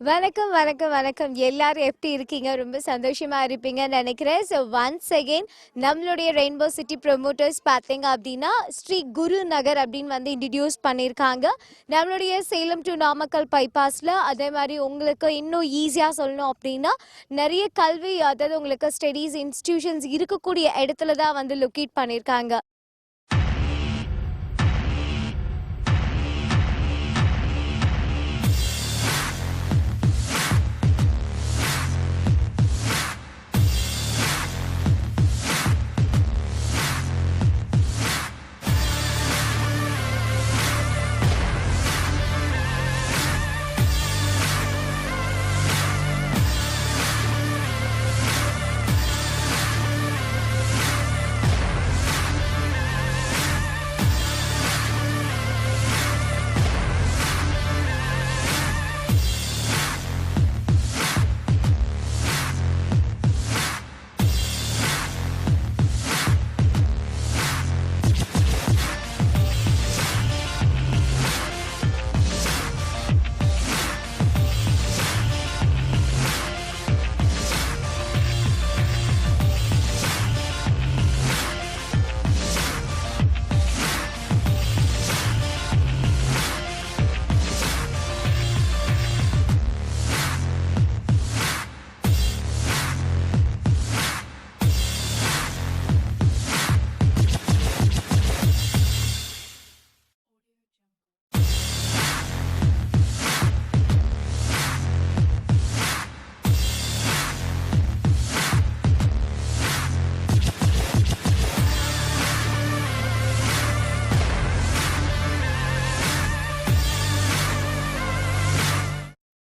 வணக்கம் வணக்கம் வணக்கம் எல்லாரும் எப்படி இருக்கீங்க? ரொம்ப சந்தோஷமா இருப்பீங்கன்னு நினைக்கிறேன். ஸோ ஒன்ஸ் அகெயின் நம்மளுடைய ரெயின்போ சிட்டி ப்ரொமோட்டர்ஸ் பார்த்தீங்க அப்படின்னா ஸ்ரீ குரு நகர் அப்படின்னு வந்து இன்ட்ரடியூஸ் பண்ணியிருக்காங்க. நம்மளுடைய சேலம் டு நாமக்கல் பைபாஸில். அதே மாதிரி உங்களுக்கு இன்னும் ஈஸியாக சொல்லணும் அப்படின்னா நிறைய கல்வி, அதாவது உங்களுக்கு ஸ்டடீஸ் இன்ஸ்டிடியூஷன்ஸ் இருக்கக்கூடிய இடத்துல தான் வந்து லொக்கேட் பண்ணியிருக்காங்க.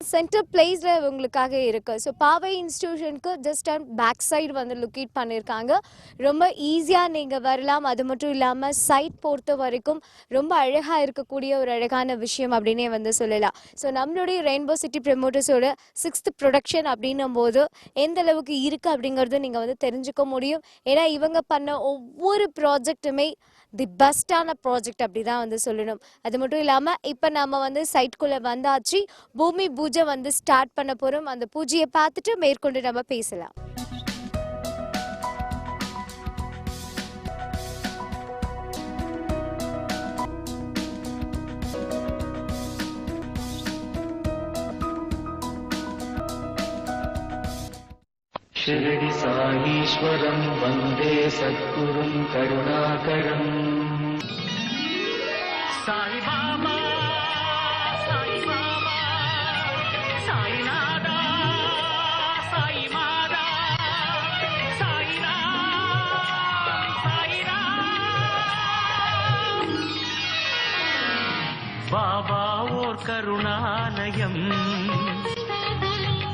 சென்டர் பிளேஸில் உங்களுக்காக இருக்குது. ஸோ பாவை இன்ஸ்டிடியூஷனுக்கு ஜஸ்ட் அண்ட் பேக் சைடு வந்து லொக்கேட் பண்ணியிருக்காங்க. ரொம்ப ஈஸியாக நீங்கள் வரலாம். அது மட்டும் இல்லாமல் சைட் பொறுத்த வரைக்கும் ரொம்ப அழகாக இருக்கக்கூடிய ஒரு அழகான விஷயம் அப்படின்னே வந்து சொல்லலாம். ஸோ நம்மளுடைய ரெயின்போ சிட்டி ப்ரமோட்டர்ஸோட 6th ப்ரொடக்ஷன் அப்படின்னும் போது எந்த அளவுக்கு இருக்குது அப்படிங்கிறது நீங்கள் வந்து தெரிஞ்சுக்க முடியும். ஏன்னா இவங்க பண்ண ஒவ்வொரு ப்ராஜெக்ட்டுமே தி பெஸ்ட்டான ப்ராஜெக்ட் அப்படி தான் வந்து சொல்லணும். அது மட்டும் இல்லாமல் இப்போ நம்ம வந்து சைட்குள்ளே வந்தாச்சு. பூமி பூஜை வந்து ஸ்டார்ட் பண்ண போகிறோம். அந்த பூஜையை பார்த்துட்டு மேற்கொண்டு நம்ம பேசலாம். शिरडि साईश्वरं वन्दे सद्गुरुं करुणाकरम्। साई बाबा साई बाबा साई नादा साई मादा साई राम साई राम। बाबा ओर करुणालयम्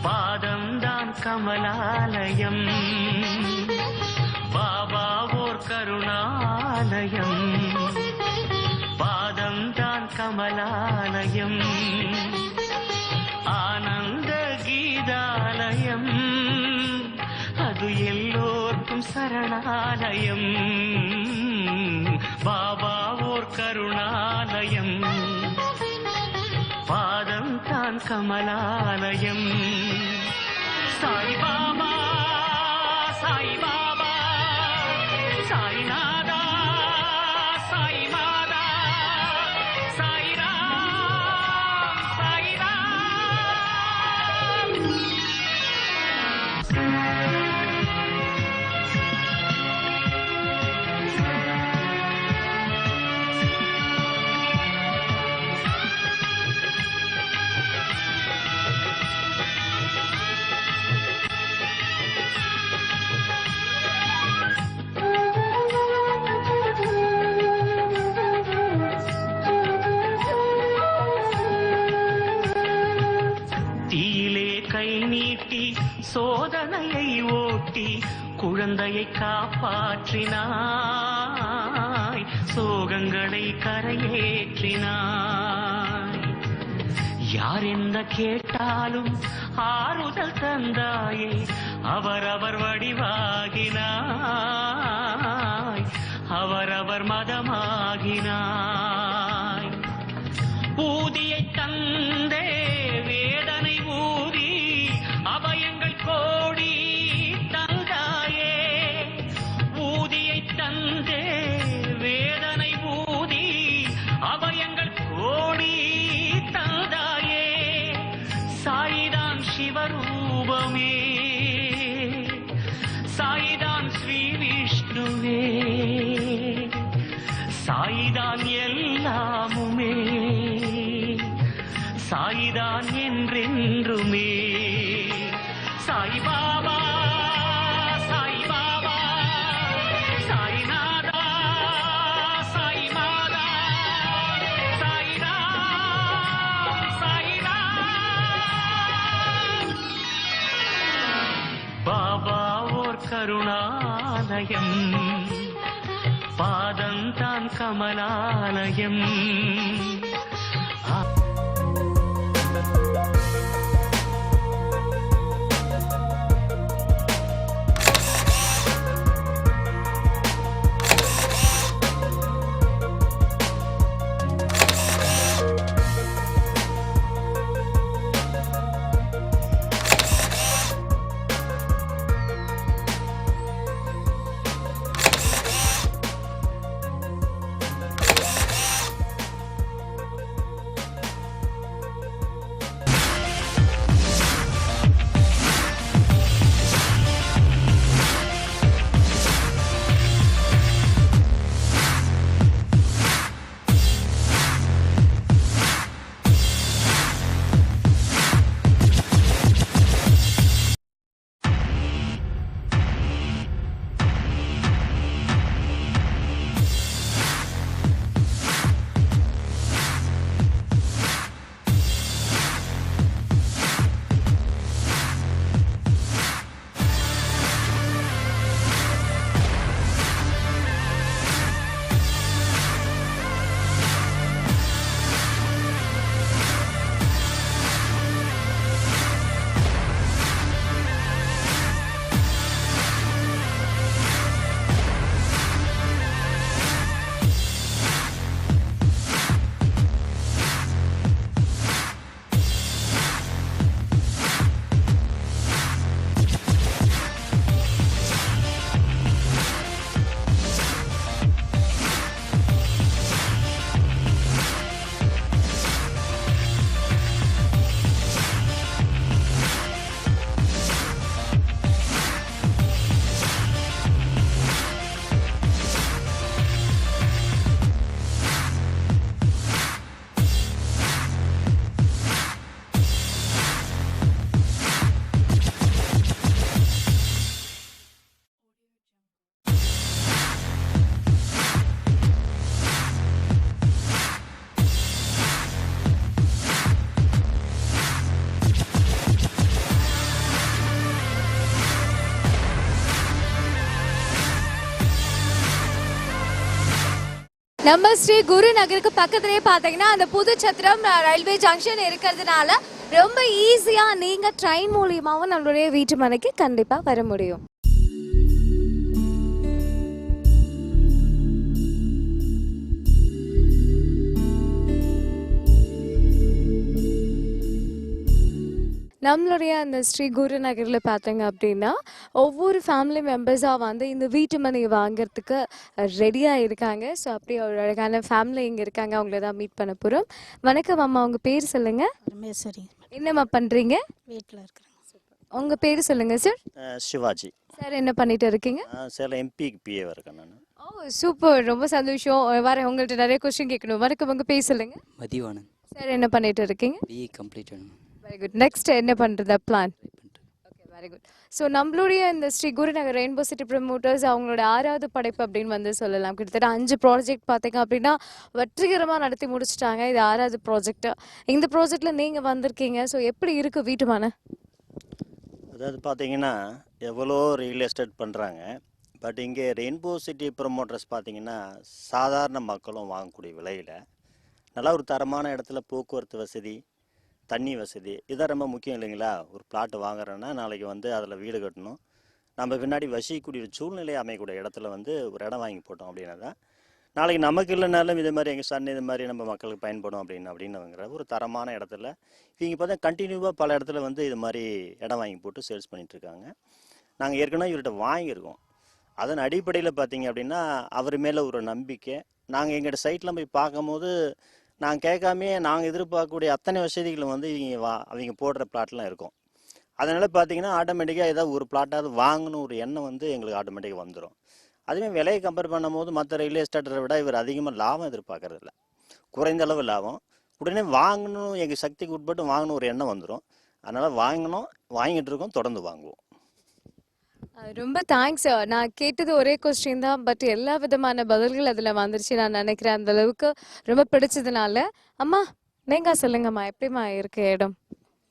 पादं दान कमलालयम्। बाबा ओर करुणालयम् पादं दान कमलालयम्। आनंद गीतालयम् अदु एल्लोर्क्कुम शरणालयम्। बाबा ओर करुणालयम् पादं तान कमलालयम्। साई बाबा साई बाबा साई नादा साई मादा साई राम साई राम। கை நீட்டி சோதனையை ஓட்டி குழந்தையை காப்பாற்றினாய், சோகங்களை கரையேற்றினாய். யார் என்ன கேட்டாலும் ஆறுதல் தந்தாயே, அவரவர் வடிவாகினாய், அவரவர் மதமாகினாய். ஊதியை தந்தே வேதனை சாயிதான் எல்லாமுமே, சாயிதான் என்றென்றுமே. சாய்பாபா சாய்பாபா, சாய்நாதா சாய்மாதா, சாய்ராம் சாய்ராம். பாபா ஓர் கருணாலயம், பாதந்தான் கமலாலயம். நம்ம ஸ்ரீ குரு நகருக்கு பக்கத்துலேயே பார்த்தீங்கன்னா அந்த புது சத்திரம் ரயில்வே ஜங்ஷன் இருக்கிறதுனால ரொம்ப ஈஸியாக நீங்கள் ட்ரெயின் மூலியமாகவும் நம்மளுடைய வீட்டு மனைக்கு கண்டிப்பாக வர முடியும். நம்மளுடைய அந்த ஸ்ரீ குரு நகரில் பார்த்தீங்க அப்படின்னா ஒவ்வொரு ஃபேமிலி மெம்பர்ஸாக வந்து இந்த வீட்டு மனையை வாங்கிறதுக்கு ரெடியாக இருக்காங்க. ஸோ அப்படி ஒரு அழகான ஃபேமிலி இங்கே இருக்காங்க, அவங்கள தான் மீட் பண்ண போகிறோம். வணக்கம் அம்மா, உங்கள் பேர் சொல்லுங்கள். ரமேஸ்வரி. என்னம்மா பண்ணுறீங்க? வீட்டில் இருக்கிறேங்க. உங்கள் பேர் சொல்லுங்கள் சார். சிவாஜி சார், என்ன பண்ணிட்டு இருக்கீங்க? சேலம் எம்பிக்கு பிஏ இருக்கேன் நான். ஓ சூப்பர், ரொம்ப சந்தோஷம். வர உங்கள்கிட்ட நிறைய கொஸ்டின் கேட்கணும். வணக்கம், உங்கள் பேர் சொல்லுங்கள். மதிவானன். சார், என்ன பண்ணிட்டு இருக்கீங்க? பிஇ கம்ப்ளீட் பண்ணணும். Very good. நெக்ஸ்ட் என்ன பண்ணுறதா plan? Okay, very good. So நம்மளுடைய இந்த Shri Gurunagar rainbow city promoters அவங்களோட 6வது படைப்பு அப்படின்னு வந்து சொல்லலாம். கிட்டத்தட்ட 5 ப்ராஜெக்ட் பார்த்தீங்க அப்படின்னா வெற்றிகரமாக நடத்தி முடிச்சிட்டாங்க. இது 6வது ப்ராஜெக்ட். இந்த ப்ராஜெக்டில் நீங்கள் வந்திருக்கீங்க. ஸோ எப்படி இருக்குது வீட்டு மனை? அதாவது பார்த்தீங்கன்னா எவ்வளோ ரியல் எஸ்டேட் பண்ணுறாங்க. பட் இங்கே ரெயின்போ சிட்டி ப்ரமோட்டர்ஸ் பார்த்தீங்கன்னா சாதாரண மக்களும் வாங்கக்கூடிய விலையில் நல்லா ஒரு தரமான இடத்துல போக்குவரத்து வசதி, தண்ணி வசதி, இதான் ரொம்ப முக்கியம் இல்லைங்களா? ஒரு பிளாட்டு வாங்குறோன்னா நாளைக்கு வந்து அதில் வீடு கட்டணும், நம்ம பின்னாடி வசிக்கக்கூடிய சூழ்நிலையை அமையக்கூடிய இடத்துல வந்து ஒரு இடம் வாங்கி போட்டோம் அப்படின்னா தான் நாளைக்கு நமக்கு இல்லைனாலும் இது மாதிரி எங்கள் சன் இது மாதிரி நம்ம மக்களுக்கு பயன்படும் அப்படின்னுங்கிற ஒரு தரமான இடத்துல இவங்க பார்த்தா கண்டினியூவாக பல இடத்துல வந்து இது மாதிரி இடம் வாங்கி போட்டு சேல்ஸ் பண்ணிகிட்ருக்காங்க. நாங்கள் ஏற்கனவே இவர்கிட்ட வாங்கியிருக்கோம். அதன் அடிப்படையில் பார்த்தீங்க அப்படின்னா அவர் மேலே ஒரு நம்பிக்கை. நாங்கள் எங்கள்கிட்ட சைட்லாம் போய் பார்க்கும்போது நாங்கள் கேட்காமே நாங்கள் எதிர்பார்க்கக்கூடிய அத்தனை வசதிகளும் வந்து அவங்க போடுற பிளாட்லாம் இருக்கும். அதனால் பார்த்தீங்கன்னா ஆட்டோமேட்டிக்காக ஏதாவது ஒரு பிளாட்டாவது வாங்கணும் ஒரு எண்ணம் வந்து எங்களுக்கு ஆட்டோமேட்டிக்காக வந்துடும். அதுவே விலையை கம்பேர் பண்ணும்போது மற்ற ரியல் எஸ்டேட்டரை விட இவர் அதிகமாக லாபம் எதிர்பார்க்கறதில்ல. குறைந்த அளவு லாபம். உடனே வாங்கணும், எங்கள் சக்திக்கு உட்பட்டு வாங்கணும் ஒரு எண்ணம் வந்துடும். அதனால் வாங்கிட்டு இருக்கோம், தொடர்ந்து வாங்குவோம். ரொம்ப தேங்க்ஸ். நான் கேட்டது ஒரே கொஸ்டின் தான், பட் எல்லா விதமான பதில்கள் அதில் வந்துருச்சு நான் நினைக்கிறேன். அந்த அளவுக்கு ரொம்ப பிடிச்சதுனால. அம்மா நீங்கள் சொல்லுங்கம்மா, எப்படிம்மா இருக்கு இடம்?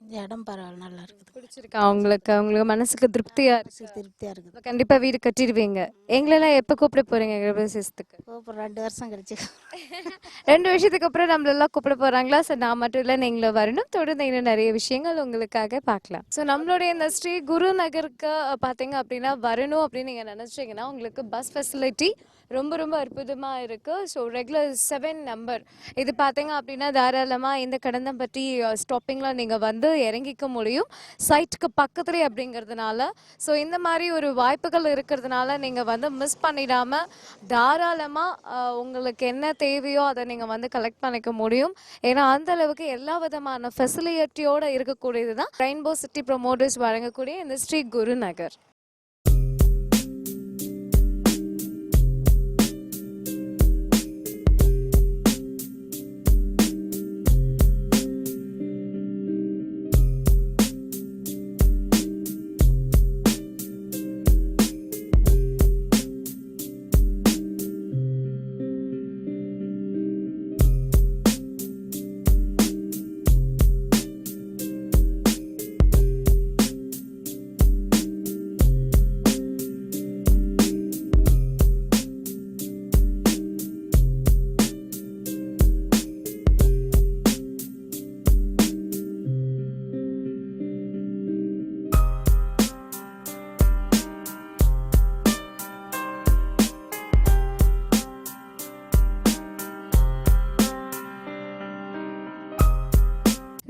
இந்த இடம் பரவாயில்ல, நல்லா இருக்குது. பிடிச்சிருக்கா உங்களுக்கு? உங்களுக்கு மனசுக்கு திருப்தியா இருக்கு? திருப்தியாக இருக்குது. அப்ப கண்டிப்பா வீடு கட்டிடுவீங்க. எங்களெல்லாம் எப்போ கூப்பிட போறீங்க கிரகபிரவேசத்துக்கு? அப்புறம் 2 வருஷம் கழிச்சு 2 வருஷத்துக்கு அப்புறம் நம்மளெல்லாம் கூப்பிட போறாங்களா? ஸோ நான் மட்டும் இல்லை, நீங்களும் வரணும். தொடர்ந்து இன்னும் நிறைய விஷயங்கள் உங்களுக்காக பார்க்கலாம். ஸோ நம்மளுடைய இந்த ஸ்ரீ குரு நகருக்கு பார்த்தீங்க அப்படின்னா வரணும் அப்படின்னு நீங்கள் நினச்சிங்கன்னா உங்களுக்கு பஸ் ஃபெசிலிட்டி ரொம்ப ரொம்ப அற்புதமாக இருக்குது. ஸோ ரெகுலர் 7 நம்பர் இது பார்த்தீங்க அப்படின்னா தாராளமாக இந்த கடந்தம்பட்டி ஸ்டாப்பிங்கில் நீங்கள் வந்து இறங்கிக்க முடியும், சைட்டுக்கு பக்கத்துலேயே அப்படிங்கிறதுனால. ஸோ இந்த மாதிரி ஒரு வாய்ப்புகள் இருக்கிறதுனால நீங்கள் வந்து மிஸ் பண்ணிடாமல் தாராளமாக உங்களுக்கு என்ன தேவையோ அதை நீங்கள் வந்து கலெக்ட் பண்ணிக்க முடியும். ஏன்னா அந்த அளவுக்கு எல்லா விதமான ஃபெசிலிட்டியோடு இருக்கக்கூடியது தான் ரெயின்போ சிட்டி ப்ரொமோட்டர்ஸ் வழங்கக்கூடிய இந்த ஸ்ரீ குரு நகர்.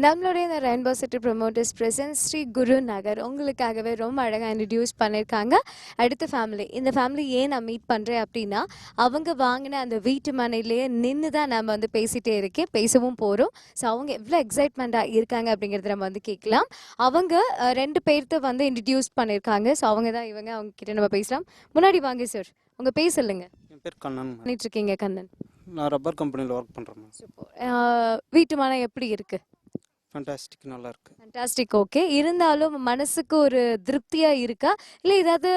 நம்மளுடைய இந்த rainbow city promoters presence Shri Guru Nagar உங்களுக்காகவே ரொம்ப அழகாக இன்ட்ரடியூஸ் பண்ணியிருக்காங்க. அடுத்த ஃபேமிலி, இந்த ஃபேமிலி ஏன் நான் மீட் பண்ணுறேன் அப்படின்னா அவங்க வாங்கின அந்த வீட்டு மனையிலேயே நின்று தான் நம்ம வந்து பேசிகிட்டே பேசவும் போகிறோம். ஸோ அவங்க எவ்வளோ எக்ஸைட்மெண்ட்டாக இருக்காங்க அப்படிங்கிறத நம்ம வந்து கேட்கலாம். அவங்க 2 பேர்த்த வந்து இன்ட்ரடியூஸ் பண்ணியிருக்காங்க. ஸோ அவங்க தான் இவங்க, அவங்க கிட்ட நம்ம பேசலாம். முன்னாடி வாங்க சார், உங்கள் பேர் சொல்லுங்கள். என் பேர் கண்ணன். பண்ணிட்டு இருக்கீங்க கண்ணன்? நான் ரப்பர் கம்பெனியில் ஒர்க் பண்ணுறேன். வீட்டு மனை எப்படி இருக்குது? ஃபேண்டாஸ்டிக், நல்லா இருக்கு. ஃபேண்டாஸ்டிக். ஓகே. இருந்தாலும் மனசுக்கு ஒரு திருப்தியா இருக்கா, இல்லை ஏதாவது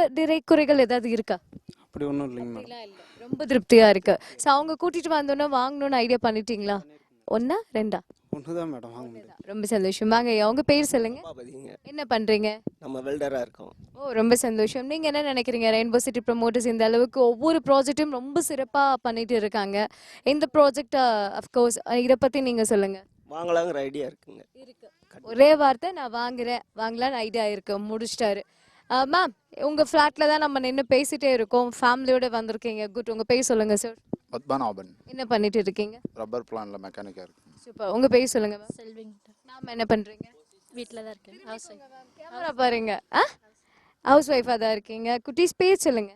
குறைகள் ஏதாவது இருக்கா? அப்படி ஒன்றும் இல்லைங்க மேடம். இல்லை, ரொம்ப திருப்தியா இருக்கு. ஸோ அவங்க கூட்டிட்டு வந்தோன்னே வாங்கணும்னு ஐடியா பண்ணிட்டீங்களா? 1 2? 1 தான் மேடம் வாங்க முடியும். ரொம்ப சந்தோஷம். வாங்க, அவங்க பேர் சொல்லுங்க. என்ன பண்றீங்க? நம்ம வெல்டரா இருக்கோம். ஓ, ரொம்ப சந்தோஷம். நீங்க என்ன நினைக்கிறீங்க? ரெயின்போ சிட்டி ப்ரொமோட்டர்ஸ் இந்த அளவுக்கு ஒவ்வொரு ப்ராஜெக்ட்டும் ரொம்ப சிறப்பா பண்ணிட்டு இருக்காங்க. இந்த ப்ராஜெக்ட் அஃப்கோர்ஸ் இதை பத்தி நீங்க சொல்லுங்க. வாங்கலாங்கிற ஐடியா இருக்குங்க. ஒரே வார்த்தை, நான் வாங்கலான்னு ஐடியா இருக்கு. முடிச்சிட்டாரு. மேம், உங்க ஃப்ளாட்ல தான் நம்ம நின்று பேசிட்டே இருக்கோம், ஃபேமிலியோட வந்திருக்கீங்க. குட். உங்க பேர் சொல்லுங்க சார். பத்மநாபன். என்ன பண்ணிட்டு இருக்கீங்க? ரப்பர் பிளான்ல மெக்கானிக்கா இருக்கு. சூப்பர். உங்க பேர் சொல்லுங்க மேம். செல்விங். மேம் என்ன பண்றீங்க? வீட்டில் தான் இருக்கேன். House wife. கேமரா பாருங்க. ஹவுஸ் ஒய்ஃபா தான் இருக்கீங்க. குட்டீஸ் பேர் சொல்லுங்க.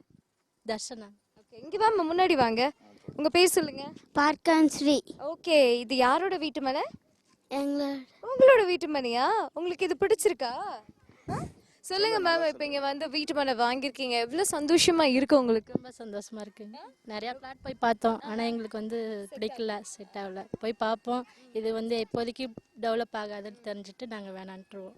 தர்ஷனா. ஓகே, இங்க வாங்க, முன்னாடி வாங்க. உங்க பேர் சொல்லுங்க. பார்க்கான் ஸ்ரீ. ஓகே, இது யாரோட வீட்டு மனை? உங்களோட வீட்டு மனையா? உங்களுக்கு இது பிடிச்சிருக்கா? சொல்லுங்க மேம். இப்போ இங்கே வந்து வீட்டு மனை வாங்கியிருக்கீங்க, எவ்வளோ சந்தோஷமா இருக்கு உங்களுக்கு? ரொம்ப சந்தோஷமா இருக்கு. நிறையா ஃப்ளாட் போய் பார்த்தோம், ஆனால் எங்களுக்கு வந்து பிடிக்கல, செட் ஆகல. போய் பார்ப்போம், இது வந்து இப்போதைக்கு டெவலப் ஆகாதுன்னு தெரிஞ்சுட்டு நாங்கள் வேணான்ட்டுருவோம்.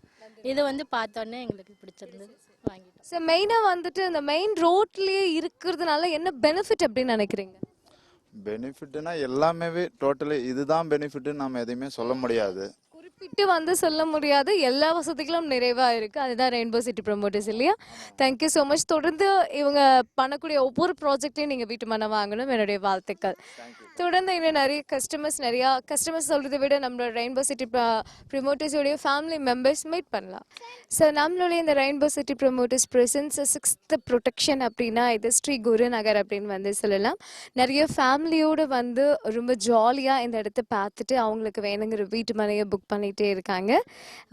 இது வந்து பார்த்தோன்னே எங்களுக்கு பிடிச்சிருந்தது, வாங்கிட்டோம். ஸோ மெயினாக வந்துட்டு இந்த மெயின் ரோட்லேயே இருக்கிறதுனால என்ன பெனிஃபிட் அப்படின்னு நினைக்கிறீங்க? பெனிஃபிட்னா எல்லாமே டோட்டலி இதுதான் பெனிஃபிட்னு நம்ம எதையுமே சொல்ல முடியாது. குறிப்பிட்டு வந்து சொல்ல முடியாது, எல்லா வசதிகளும் நிறைவாக இருக்குது. அதுதான் ரெயின்போ சிட்டி ப்ரொமோட்டர்ஸ் இல்லையா? Thank you so much. தொடர்ந்து இவங்க பண்ணக்கூடிய ஒவ்வொரு ப்ராஜெக்ட்லையும் நீங்கள் வீட்டு மனை வாங்கணும், என்னுடைய வாழ்த்துக்கள். தொடர்ந்து இன்னும் நிறைய கஸ்டமர்ஸ் சொல்கிறத விட நம்மளோட ரெயின்போ சிட்டி ப்ரொமோட்டர்ஸோடைய ஃபேமிலி மெம்பர்ஸ் மீட் பண்ணலாம். ஸோ நம்மளுடைய இந்த rainbow city promoters presence 6th protection அப்படின்னா இது ஸ்ரீ குரு நகர் அப்படின்னு வந்து சொல்லலாம். நிறைய ஃபேமிலியோடு வந்து ரொம்ப ஜாலியாக இந்த இடத்த பார்த்துட்டு அவங்களுக்கு வேணுங்கிற வீட்டு மனையை புக் பண்ணிகிட்டே இருக்காங்க.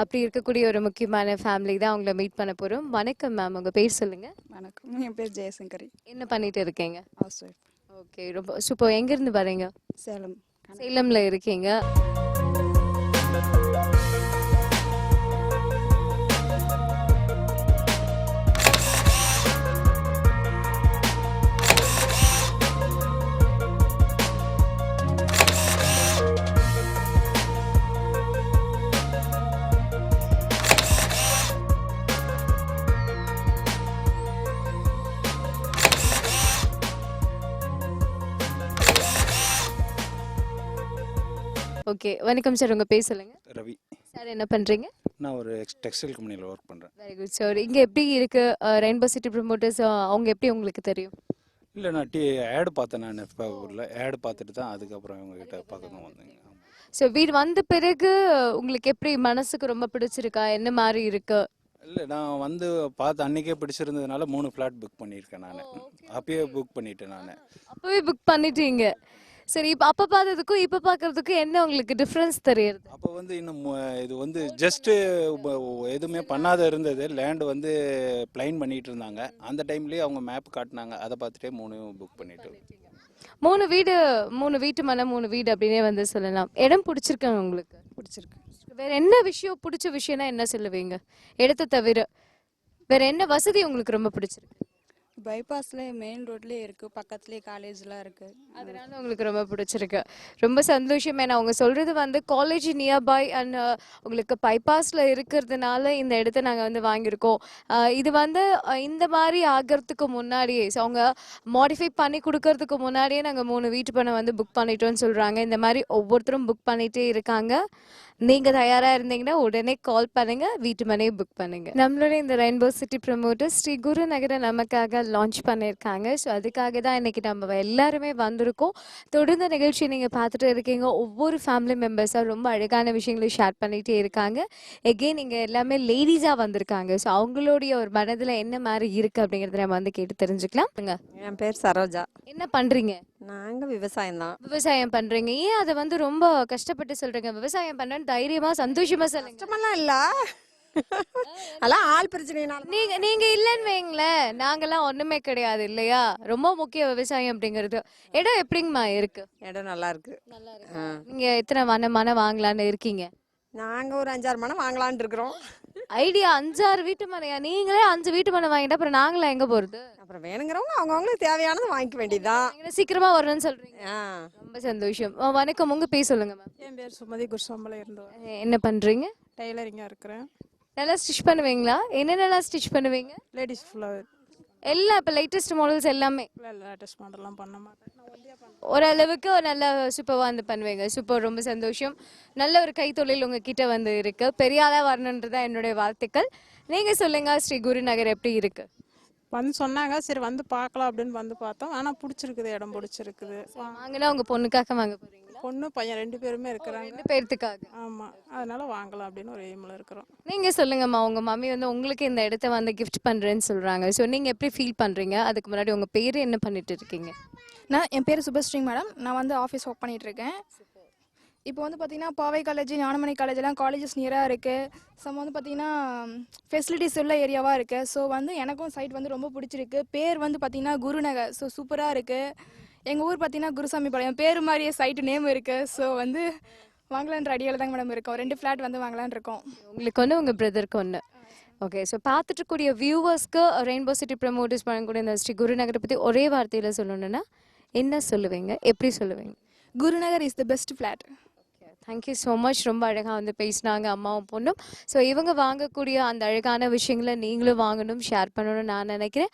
அப்படி இருக்கக்கூடிய ஒரு முக்கியமான ஃபேமிலி தான் அவங்கள மீட் பண்ண போகிறோம். வணக்கம் மேம், உங்கள் பேர் சொல்லுங்கள். வணக்கம், என் பேர் ஜெயசங்கரி. என்ன பண்ணிட்டு இருக்கீங்க? House wife. ஓகே, ரொம்ப சூப்பர். எங்கேருந்து வரீங்க? சேலம். சேலமில் இருக்கீங்க. ஓகே, வணக்கம் சார். உங்கள் பேர் சொல்லுங்கள். ரவி. சார் என்ன பண்ணுறீங்க? நான் ஒரு டெக்ஸ்டைல் கம்பெனியில் ஒர்க் பண்ணுறேன். Very good sir. இங்கே எப்படி இருக்குது ரெயின்போ சிட்டி ப்ரமோட்டர்ஸ்? அவங்க எப்படி உங்களுக்கு தெரியும்? இல்லை, நான் ஆடு பார்த்தேன். நான் ஊரில் ஆடு பார்த்துட்டு தான் அதுக்கப்புறம் இவங்ககிட்ட பார்க்கணும் வந்தேங்க. ஸோ வீடு வந்த பிறகு உங்களுக்கு எப்படி மனசுக்கு ரொம்ப பிடிச்சிருக்கா? என்ன மாதிரி இருக்கு? இல்லை, நான் வந்து பார்த்து அன்றைக்கே பிடிச்சிருந்ததுனால 3 ஃப்ளாட் புக் பண்ணியிருக்கேன் நான். அப்பயே புக் பண்ணிட்டேன் நான். அப்போவே புக் பண்ணிட்டீங்க. சரி, இப்போ அப்போ பார்த்ததுக்கும் இப்போ பார்க்கறதுக்கும் என்ன உங்களுக்கு டிஃப்ரென்ஸ் தெரியுது? அப்போ வந்து இன்னும் இது வந்து ஜஸ்ட்டு எதுவுமே பண்ணாத இருந்தது. லேண்டு வந்து பிளைன் பண்ணிகிட்டு இருந்தாங்க. அந்த டைம்லேயே அவங்க மேப் காட்டினாங்க. அதை பார்த்துட்டே 3 புக் பண்ணிட்டு 3 வீடு, 3 வீட்டு மனை, 3 வீடு அப்படின்னே வந்து சொல்லலாம். இடம் பிடிச்சிருக்காங்க உங்களுக்கு? பிடிச்சிருக்கு. வேற என்ன விஷயம், பிடிச்ச விஷயம்னா என்ன சொல்லுவீங்க? இடத்தை தவிர வேற என்ன வசதி உங்களுக்கு ரொம்ப பிடிச்சிருக்கு? பைபாஸ்ல மெயின் ரோட்லேயே இருக்கு, பக்கத்துலேயே காலேஜ்லாம் இருக்கு. அதனால உங்களுக்கு ரொம்ப பிடிச்சிருக்கு. ரொம்ப சந்தோஷம். ஏன்னா அவங்க சொல்றது வந்து காலேஜ் நியர்பை அண்ட் உங்களுக்கு பைபாஸில் இருக்கிறதுனால இந்த இடத்த நாங்கள் வந்து வாங்கியிருக்கோம். இது வந்து இந்த மாதிரி ஆகிறதுக்கு முன்னாடியே, ஸோ அவங்க மாடிஃபை பண்ணி கொடுக்கறதுக்கு முன்னாடியே நாங்கள் 3 வீட்டு பண்ணை வந்து புக் பண்ணிட்டோம்னு சொல்கிறாங்க. இந்த மாதிரி ஒவ்வொருத்தரும் புக் பண்ணிகிட்டே இருக்காங்க. நீங்கள் தயாராக இருந்தீங்கன்னா உடனே கால் பண்ணுங்க, வீட்டு மனையை புக் பண்ணுங்க. நம்மளோட இந்த ரெயின்போ சிட்டி ப்ரமோட்டர் ஸ்ரீ குரு நகரை நமக்காக லான்ச் பண்ணியிருக்காங்க. ஸோ அதுக்காக தான் இன்னைக்கு நம்ம எல்லாருமே வந்திருக்கோம். தொடர்ந்து நிகழ்ச்சி நீங்கள் பார்த்துட்டு இருக்கீங்க. ஒவ்வொரு ஃபேமிலி மெம்பர்ஸாக ரொம்ப அழகான விஷயங்களை ஷேர் பண்ணிகிட்டே இருக்காங்க. எகெயின் இங்கே எல்லாமே லேடிஸாக வந்திருக்காங்க. ஸோ அவங்களுடைய ஒரு மனதில் என்ன மாதிரி இருக்குது அப்படிங்கிறத நம்ம வந்து கேட்டு தெரிஞ்சுக்கலாம். என் பேர் சரோஜா. என்ன பண்ணுறீங்க? நாங்கள் விவசாயம் தான். விவசாயம் பண்ணுறீங்க. ஏன் அதை வந்து ரொம்ப கஷ்டப்பட்டு சொல்கிறீங்க? விவசாயம் பண்ணுறேன்னு தைரியமாக சந்தோஷமாக சொல்லுங்க. கஷ்டமெல்லாம் இல்லை, அதெல்லாம் ஆள் பிரச்சனைனால. நீங்க இல்லைன்னு வைங்களேன், நாங்கெல்லாம் ஒண்ணுமே கிடையாது இல்லையா? ரொம்ப முக்கியம் விவசாயம் அப்படிங்கிறது. இடம் எப்படிங்கம்மா இருக்கு? இடம் நல்லா இருக்கு. நீங்க எத்தனை மனை வாங்கலான்னு இருக்கீங்க? நாங்கள் ஒரு 5-6 மனை வாங்கலான்னு இருக்கிறோம். ஐடியா 5-6 வீட்டு மனையா? நீங்களே 5 வீட்டு மனை வாங்கிட்டா அப்புறம் நாங்களாம் எங்க போறது? அப்புறம் வேணுங்கிறவங்க அவங்கவுங்களுக்கு தேவையானது வாங்கிக்க வேண்டியதுதான். நீங்க சீக்கிரமா வரணும்னு சொல்றீங்க. ரொம்ப சந்தோஷம். வணக்கம், உங்க பேர் சொல்லுங்க மேம். என் பேர் சுமதி, குருசாம்பலம் இருந்தோம். என்ன பண்றீங்க? டெய்லரிங்காக இருக்கிறேன். நல்லா ஸ்டிச் பண்ணுவீங்களா? என்னென்னலாம் ஸ்டிச் பண்ணுவீங்க? லேடிஸ் ஃபுல்லாக எல்லாம் இப்போ லேட்டஸ்ட் மாடல்ஸ் எல்லாமே? லேட்டஸ்ட் மாடல்லாம் பண்ண மாட்டேன். ஓரளவுக்கு நல்ல சூப்பராக வந்து பண்ணுவீங்க. சூப்பர், ரொம்ப சந்தோஷம். நல்ல ஒரு கைத்தொழில் உங்ககிட்ட வந்து இருக்கு. பெரிய ஆளாக வரணுன்றதான் என்னுடைய வாழ்த்துக்கள். நீங்கள் சொல்லுங்க, ஸ்ரீ குரு நகர் எப்படி இருக்கு? வந்து சொன்னாங்க, சரி வந்து பார்க்கலாம் அப்படின்னு வந்து பார்த்தோம். ஆனால் பிடிச்சிருக்குது, இடம் பிடிச்சிருக்குது. வாங்கினா உங்கள் பொண்ணுக்காக வாங்க போகிறீங்களா? பொண்ணு பையன் 2 பேருமே இருக்கிறாங்க. 2 பேர்த்துக்காக? ஆமாம், அதனால வாங்கலாம் அப்படின்னு ஒரு எய்மில் இருக்கிறோம். நீங்கள் சொல்லுங்கம்மா, உங்கள் மம்மி வந்து உங்களுக்கு இந்த இடத்த வந்து கிஃப்ட் பண்ணுறேன்னு சொல்கிறாங்க. ஸோ நீங்கள் எப்படி ஃபீல் பண்ணுறீங்க? அதுக்கு முன்னாடி உங்கள் பேர் என்ன பண்ணிட்டு இருக்கீங்க? என் பேர் சுபஸ்ரீ மேடம். நான் வந்து ஆஃபீஸ் ஒர்க் பண்ணிகிட்ருக்கேன். இப்போ வந்து பார்த்திங்கன்னா பாவை காலேஜ், ஞானமணி காலேஜெல்லாம் காலேஜஸ் நியராக இருக்குது. சம் வந்து பார்த்திங்கன்னா ஃபெசிலிட்டிஸ் உள்ள ஏரியாவாக இருக்குது. ஸோ வந்து எனக்கும் சைட் வந்து ரொம்ப பிடிச்சிருக்கு. பேர் வந்து பார்த்திங்கன்னா குருநகர். ஸோ சூப்பராக இருக்குது. எங்கள் ஊர் பார்த்திங்கன்னா குருசாமி பாளையம். பேர் மாதிரியே சைட்டு நேம் இருக்குது. ஸோ வந்து வாங்கலான்ற ஐடியாவில் தாங்க மேடம் இருக்கோம். 2 ஃப்ளாட் வந்து வாங்கலான் இருக்கோம். உங்களுக்கு ஒன்று, உங்கள் பிரதருக்கு ஒன்று. ஓகே, ஸோ பார்த்துட்டு இருக்கக்கூடிய வியூவர்ஸ்க்கு ரெயின்போ சிட்டி ப்ரமோட்டர்ஸ் பண்ணக்கூடிய இந்த ஸ்ரீ குருநகரை பற்றி ஒரே வார்த்தையில் சொல்லணுன்னா என்ன சொல்லுவீங்க? எப்படி சொல்லுவீங்க? Gurunagar is the best flat. Thank you so much. ரொம்ப அழகாக வந்து பேசினாங்க அம்மாவும் பொண்ணும். ஸோ இவங்க வாங்கக்கூடிய அந்த அழகான விஷயங்களை நீங்களும் வாங்கணும், ஷேர் பண்ணணும்னு நான் நினைக்கிறேன்.